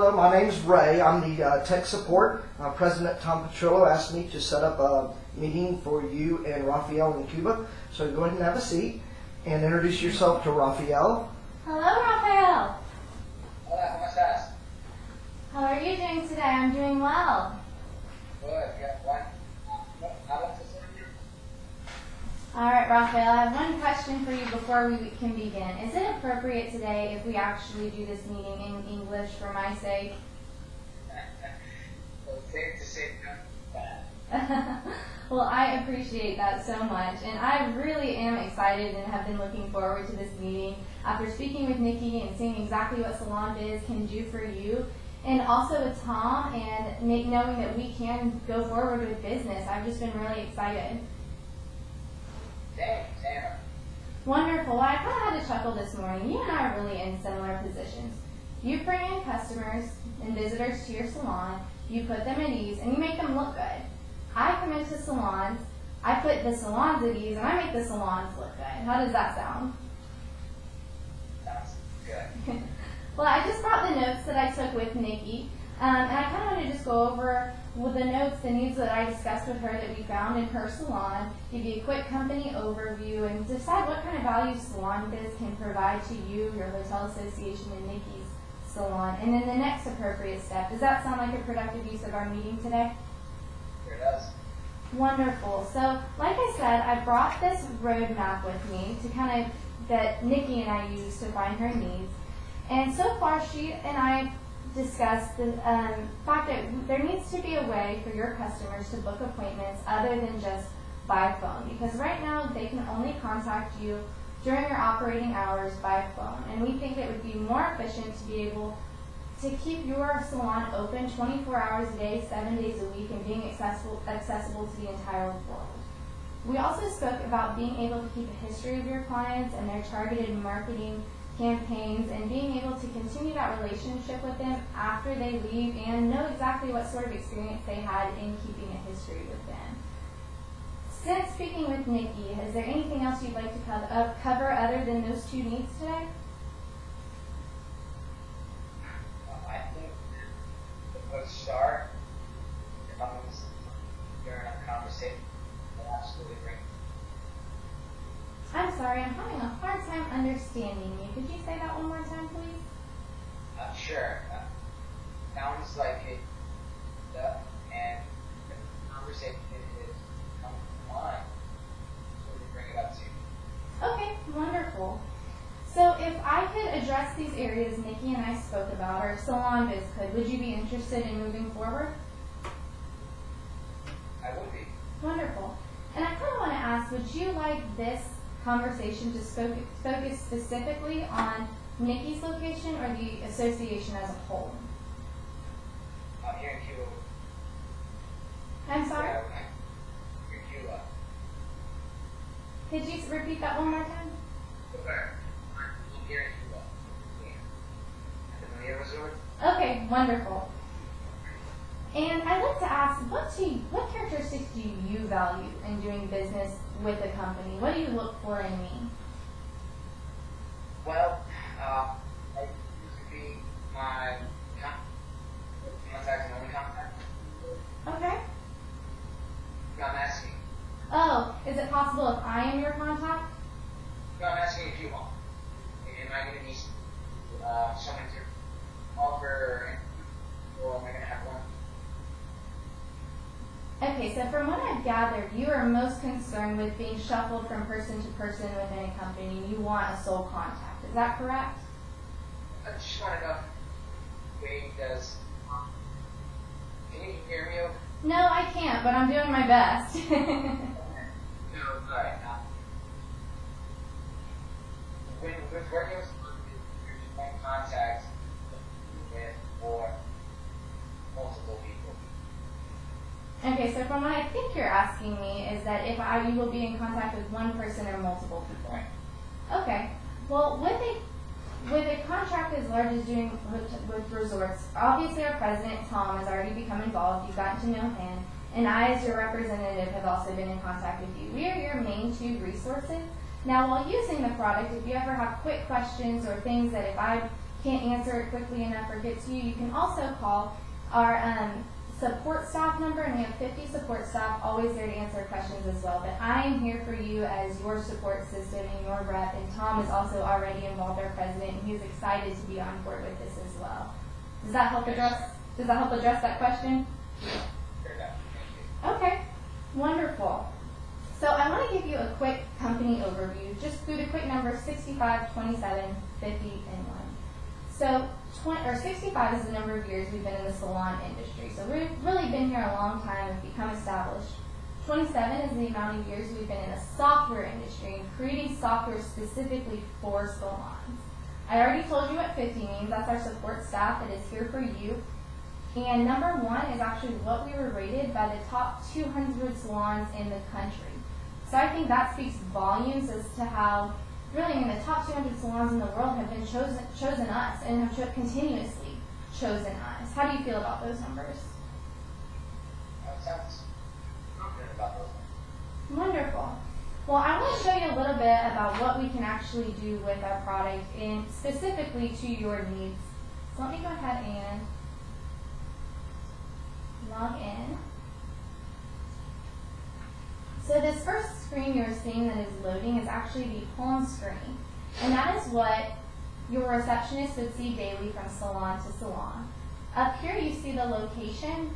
Hello, my name is Ray. I'm the tech support. President Tom Petrillo asked me to set up a meeting for you and Raphael in Cuba. So go ahead and have a seat and introduce yourself to Raphael. Hello, Raphael. Hola, ¿cómo estás? How are you doing today? I'm doing well. Good, yeah, Juan. All right, Raphael, I have one question for you before we can begin. Is it appropriate today if we actually do this meeting in English for my sake? Well, safe to say no. Well, I appreciate that so much, and I really am excited and have been looking forward to this meeting after speaking with Nikki and seeing exactly what Salon Biz can do for you, and also with Tom and knowing that we can go forward with business. I've just been really excited. Damn. Wonderful. Well, I kind of had to chuckle this morning. You and I are really in similar positions. You bring in customers and visitors to your salon, you put them at ease, and you make them look good. I come into salons, I put the salons at ease, and I make the salons look good. How does that sound? Sounds good. Well, I just brought the notes that I took with Nikki, and I kind of want to just go over with the notes, the needs that I discussed with her that we found in her salon, give you a quick company overview, and decide what kind of value Salon Biz can provide to you, your hotel association, and Nikki's salon. And then the next appropriate step. Does that sound like a productive use of our meeting today? Sure does. Wonderful. So, like I said, I brought this roadmap with me to kind of that Nikki and I used to find her needs. And so far, she and I discussed the fact that there needs to be a way for your customers to book appointments other than just by phone, because right now they can only contact you during your operating hours by phone, and we think it would be more efficient to be able to keep your salon open 24 hours a day, 7 days a week, and being accessible to the entire world. We also spoke about being able to keep a history of your clients and their targeted marketing campaigns, and being able to continue that relationship with them after they leave and know exactly what sort of experience they had in keeping a history with them. Since speaking with Nikki, is there anything else you'd like to cover other than those two needs today? I think the good start, if I'm during a conversation, will absolutely great. I'm sorry, I'm having a hard time understanding you. Could you say that one more time, please? Sure. Sounds like it, and the conversation is coming to mind, so we bring it up to you. Okay, wonderful. So if I could address these areas Nikki and I spoke about, or Salon Biz could, would you be interested in moving forward? I would be. Wonderful. And I kind of want to ask, would you like this conversation to focus specifically on Nikki's location or the association as a whole? I'm here in Cuba. I'm sorry? Here in Cuba. Could you repeat that one more time? Okay. I'm here in Cuba. At the Maria Resort. Okay, wonderful. And I'd like to ask, what characteristics do you value in doing business with a company? What do you look for in me? Well, I used to be my contact and only contact. Okay. I'm asking. Oh, is it possible if I am your contact? No, I'm asking if you want. Am I going to need someone to offer, or am I going to have one? Okay, so from what I've gathered, you are most concerned with being shuffled from person to person within a company. You want a sole contact. Is that correct? I just want to know, does, can you hear me okay? No, I can't, but I'm doing my best. No, alright. With working with you're just making contact with or multiple people. Okay, so from what I think you're asking me is that if you will be in contact with one person or multiple people. Right. Okay. Well, with a contract as large as doing with resorts, obviously our president, Tom, has already become involved. You've gotten to know him. And I, as your representative, have also been in contact with you. We are your main two resources. Now, while using the product, if you ever have quick questions or things that if I can't answer it quickly enough or get to you, you can also call our support staff number, and we have 50 support staff always there to answer questions as well. But I am here for you as your support system and your rep, and Tom is also already involved, our president, and he's excited to be on board with this as well. Does that help address that question? Fair enough. Thank you. Okay, wonderful. So I want to give you a quick company overview, just through the quick numbers 65, 27, 50, and 1. So 65 is the number of years we've been in the salon industry. So we've really been here a long time and become established. 27 is the amount of years we've been in the software industry and creating software specifically for salons. I already told you what 50 means. That's our support staff that is here for you. And number 1 is actually what we were rated by the top 200 salons in the country. So I think that speaks volumes as to how really the top 200 salons in the world have been chosen us and have continuously chosen us. How do you feel about those numbers? Sounds confident about those numbers. Wonderful. Well, I want to show you a little bit about what we can actually do with our product and specifically to your needs. So let me go ahead and log in. So this first screen you're seeing that is loading is actually the home screen. And that is what your receptionist would see daily from salon to salon. Up here you see the location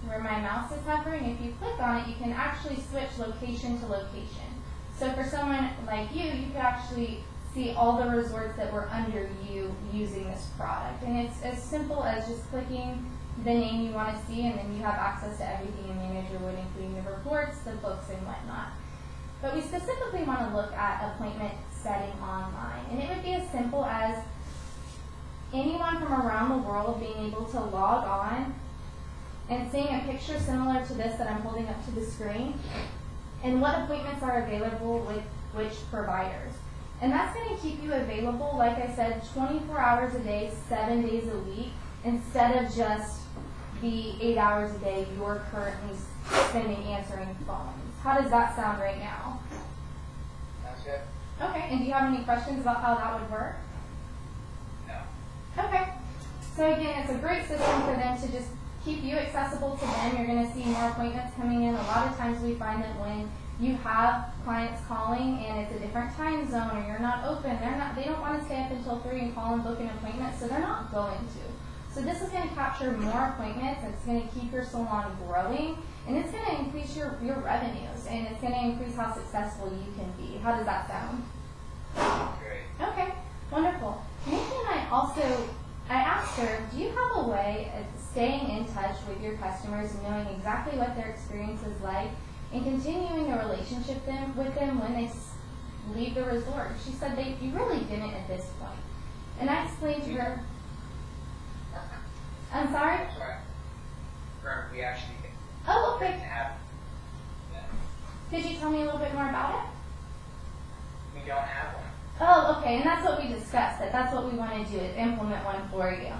where my mouse is hovering. If you click on it, you can actually switch location to location. So for someone like you, you could actually see all the resorts that were under you using this product. And it's as simple as just clicking the name you want to see, and then you have access to everything a manager would, including the reports, the books, and whatnot. But we specifically want to look at appointment setting online. And it would be as simple as anyone from around the world being able to log on and seeing a picture similar to this that I'm holding up to the screen, and what appointments are available with which providers. And that's going to keep you available, like I said, 24 hours a day, 7 days a week, instead of just the 8 hours a day you're currently spending answering phones. How does that sound right now? Sounds good. Okay, and do you have any questions about how that would work? No. Okay. So again, it's a great system for them to just keep you accessible to them. You're going to see more appointments coming in. A lot of times we find that when you have clients calling and it's a different time zone or you're not open, they don't want to stay up until 3 and call and book an appointment, so they're not going to. So this is going to capture more appointments, and it's going to keep your salon growing, and it's going to increase your revenues, and it's going to increase how successful you can be. How does that sound? Great. Okay, wonderful. Nikki and I asked her, do you have a way of staying in touch with your customers and knowing exactly what their experience is like and continuing a relationship with them when they leave the resort? She said you really didn't at this point. And I explained to her, I'm sorry? We actually Oh, okay. have that. Could you tell me a little bit more about it? We don't have one. Oh, okay, and that's what we discussed, that's what we want to do, is implement one for you.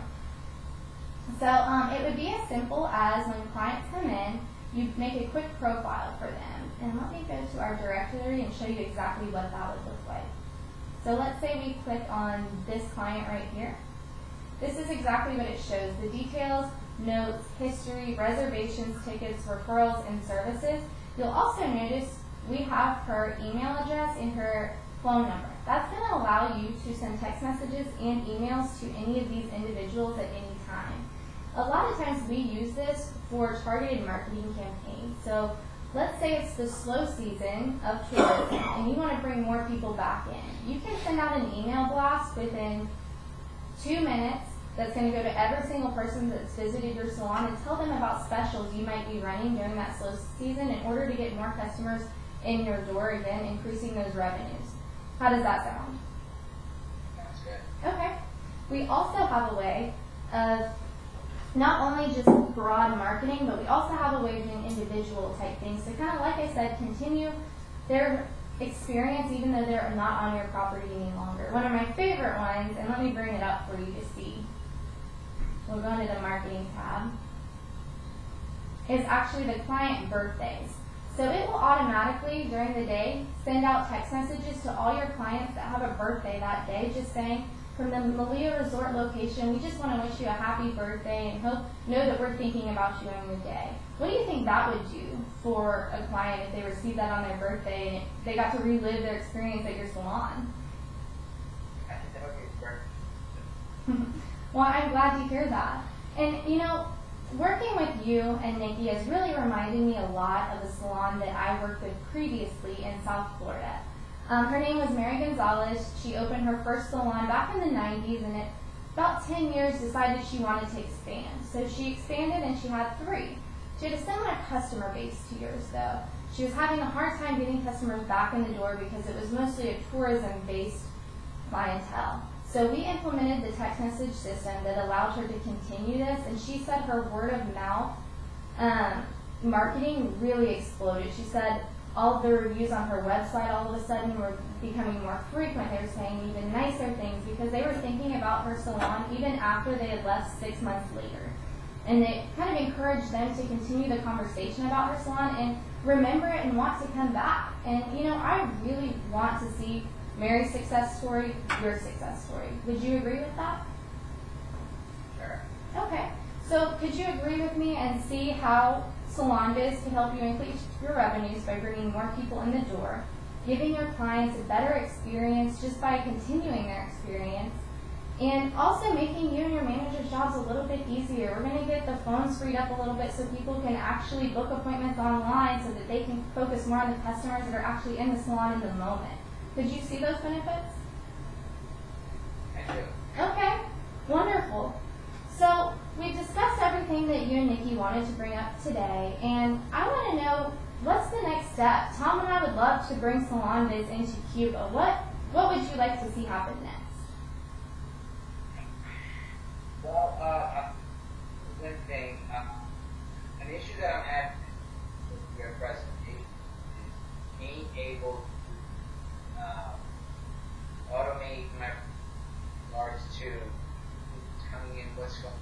So it would be as simple as when clients come in, you make a quick profile for them. And let me go to our directory and show you exactly what that would look like. So let's say we click on this client right here. This is exactly what it shows: the details, notes, history, reservations, tickets, referrals, and services. You'll also notice we have her email address and her phone number. That's going to allow you to send text messages and emails to any of these individuals at any time. A lot of times we use this for targeted marketing campaigns. So let's say it's the slow season of tourism and you want to bring more people back in. You can send out an email blast within 2 minutes that's going to go to every single person that's visited your salon and tell them about specials you might be running during that slow season in order to get more customers in your door, again, increasing those revenues. How does that sound? Sounds good. Okay. We also have a way of not only just broad marketing, but we also have a way of doing individual type things to kind of, like I said, continue their experience even though they're not on your property any longer. One of my favorite ones, and let me bring it up for you to see. We'll go into the marketing tab. Is actually the client birthdays. So it will automatically, during the day, send out text messages to all your clients that have a birthday that day, just saying, From the Malia Resort location, we just want to wish you a happy birthday and know that we're thinking about you on your day. What do you think that would do for a client if they received that on their birthday and they got to relive their experience at your salon? I think that would be great. Well, I'm glad to hear that. And you know, working with you and Nikki has really reminded me a lot of the salon that I worked with previously in South Florida. Her name was Mary Gonzalez. She opened her first salon back in the 90s, and at about 10 years decided she wanted to expand. So she expanded and she had 3. She had a similar customer base to yours though. She was having a hard time getting customers back in the door because it was mostly a tourism-based clientele. So we implemented the text message system that allowed her to continue this, and she said her word of mouth marketing really exploded. She said all of the reviews on her website all of a sudden were becoming more frequent. They were saying even nicer things because they were thinking about her salon even after they had left 6 months later. And it kind of encouraged them to continue the conversation about her salon and remember it and want to come back. And you know, I really want to see Mary's success story, your success story. Would you agree with that? Sure. Okay. So could you agree with me and see how SalonBiz can help you increase your revenues by bringing more people in the door, giving your clients a better experience just by continuing their experience, and also making you and your manager's jobs a little bit easier. We're going to get the phones freed up a little bit so people can actually book appointments online so that they can focus more on the customers that are actually in the salon in the moment. Could you see those benefits? I do. Okay, wonderful. So we've discussed everything that you and Nikki wanted to bring up today, and I want to know, what's the next step? Tom and I would love to bring SalonBiz into Cuba. What would you like to see happen next? Well, one thing, an issue that I'm having with your presentation is being able to automate my regards to coming in, what's going on.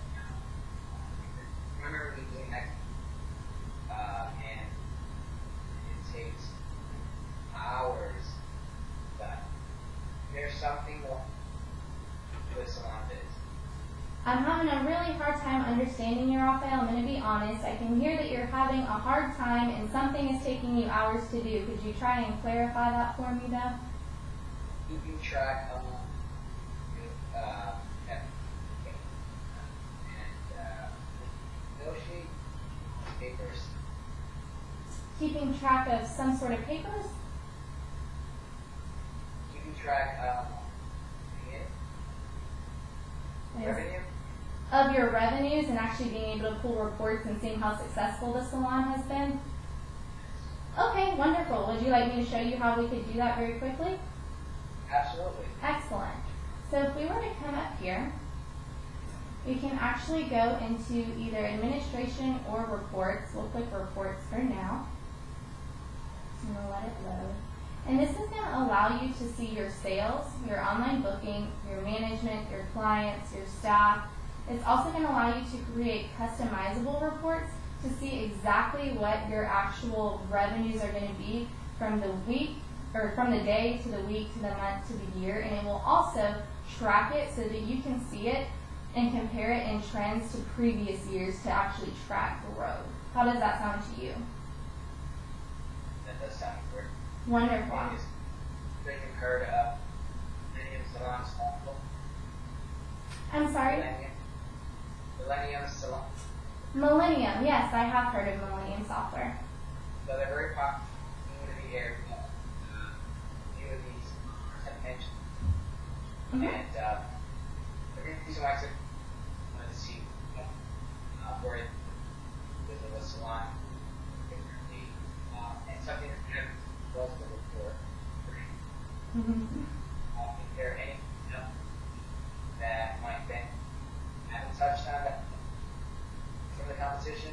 I remember we doing that, and it takes hours, but there's something with SalonBiz. I'm having a really hard time understanding you, Raphael. I'm going to be honest. I can hear that you're having a hard time and something is taking you hours to do. Could you try and clarify that for me, though? Keeping track of negotiate papers. Keeping track of some sort of papers? Keeping track of revenue. Of your revenues and actually being able to pull reports and seeing how successful the salon has been? Okay, wonderful. Would you like me to show you how we could do that very quickly? Absolutely. Excellent. So if we were to come up here, we can actually go into either administration or reports. We'll click reports for now. I'm going to let it load. And this is going to allow you to see your sales, your online booking, your management, your clients, your staff. It's also going to allow you to create customizable reports to see exactly what your actual revenues are going to be from the week, or from the day to the week to the month to the year. And it will also track it so that you can see it and compare it in trends to previous years to actually track growth. How does that sound to you? That does sound great. Wonderful. They compared Millennium Salon Software. I'm sorry? Millennium Salon. Millennium, yes, I have heard of Millennium Software. So they're very popular in the area. A few of these have mentioned. Mm-hmm. And the reason why I wanted to see where the salon differently, and something that was the report. Is there any that might be haven't touched on that from the competition?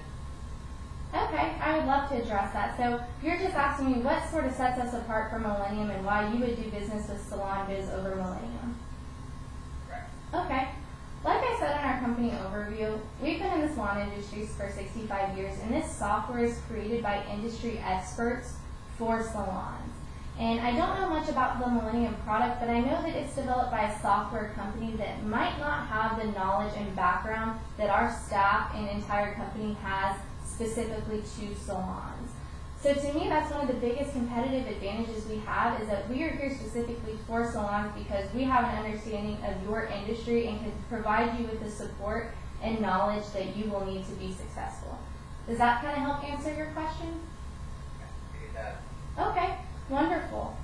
Okay, I would love to address that. So you're just asking me what sort of sets us apart from Millennium and why you would do business with SalonBiz over Millennium. Correct. Okay. Like I said in our company overview, we've been in the salon industry for 65 years, and this software is created by industry experts for salons. And I don't know much about the Millennium product, but I know that it's developed by a software company that might not have the knowledge and background that our staff and entire company has specifically to salons. So to me, that's one of the biggest competitive advantages we have, is that we are here specifically for salons because we have an understanding of your industry and can provide you with the support and knowledge that you will need to be successful. Does that kind of help answer your question? It does. Okay, wonderful.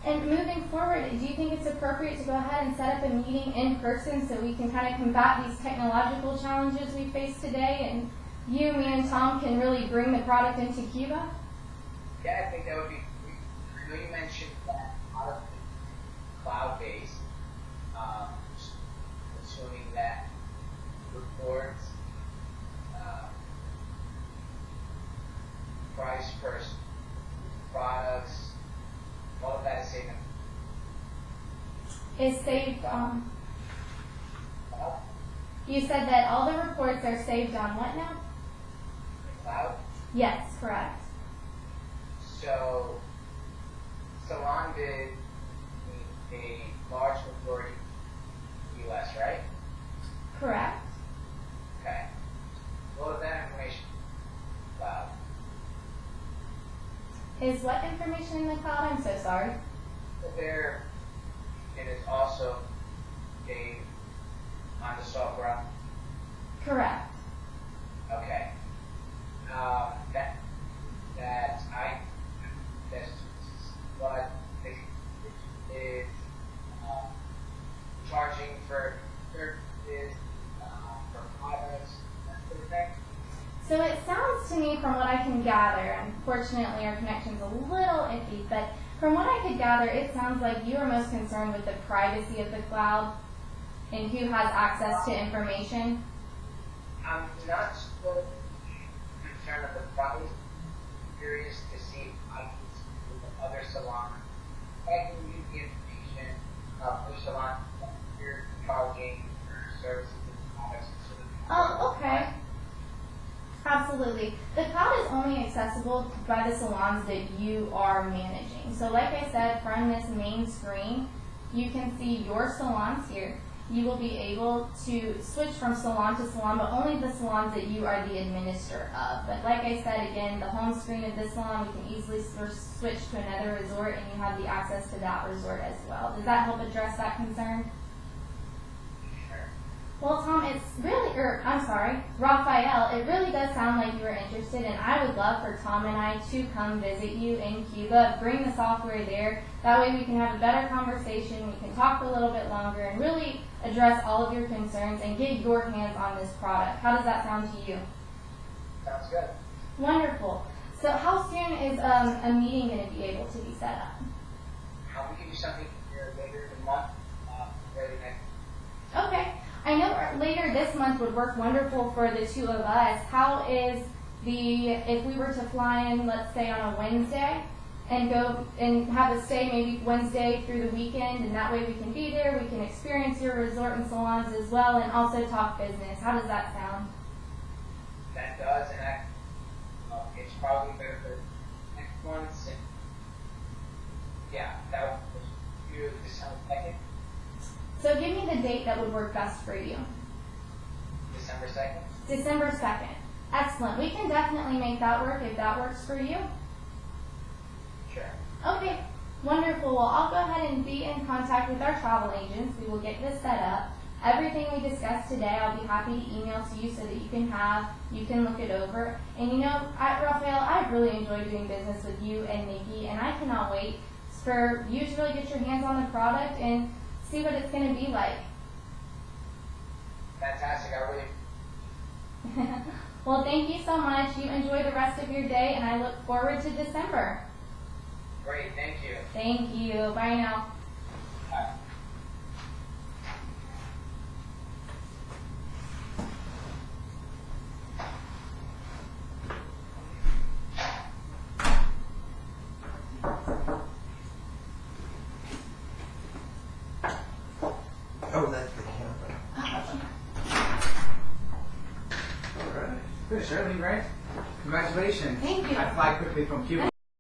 And moving forward, do you think it's appropriate to go ahead and set up a meeting in person so we can kind of combat these technological challenges we face today, and you, me, and Tom can really bring the product into Cuba? Yeah, I think that would be great. I know you mentioned that a lot of it is cloud-based, assuming that reports, price per products, all of that is saved in Is saved on. You said that all the reports are saved on what now? the cloud. Yes, correct. So, Salon did a large majority in the US, right? Correct. Okay. All of that information cloud. Is what information in the cloud? I'm so sorry. There, it is also a on the software. Correct. Okay. That's what it is charging for services, for products, that sort of thing. So it sounds to me, from what I can gather, unfortunately our connection's a little iffy, but from what I could gather, it sounds like you are most concerned with the privacy of the cloud and who has access to information. I'm not so concerned with the price. I'm curious to see if I can see with other salons. I can use the information for salons that you're charging for services and products. Oh, okay. Absolutely. The cloud is only accessible by the salons that you are managing. So like I said, from this main screen, you can see your salons here. You will be able to switch from salon to salon, but only the salons that you are the administrator of. But like I said, again, the home screen of this salon, we can easily switch to another resort, and you have the access to that resort as well. Does that help address that concern? Well, Tom, Raphael, it really does sound like you are interested, and I would love for Tom and I to come visit you in Cuba, bring the software there. That way we can have a better conversation, we can talk a little bit longer, and really address all of your concerns and get your hands on this product. How does that sound to you? Sounds good. Wonderful. So how soon is a meeting going to be able to be set up? We can do something here later in the month, early next. Okay. I know later this month would work wonderful for the two of us. How is if we were to fly in, let's say on a Wednesday, and go and have a stay maybe Wednesday through the weekend, and that way we can be there, we can experience your resort and salons as well, and also talk business. How does that sound? That does, and it's probably better for next month. And yeah, that would do December 2nd. So give me the date that would work best for you. December 2nd? December 2nd. Excellent. We can definitely make that work if that works for you. Sure. Okay, wonderful. Well, I'll go ahead and be in contact with our travel agents. We will get this set up. Everything we discussed today, I'll be happy to email to you so that you can look it over. And you know, Raphael, I really enjoy doing business with you and Nikki, and I cannot wait for you to really get your hands on the product and see what it's going to be like. Fantastic. I really. Well, thank you so much. You enjoy the rest of your day, and I look forward to December. Great. Thank you. Thank you. Bye now. Bye. Oh, that's the camera. Good, Shirley, right? Congratulations. Thank you. I fly quickly from Cuba.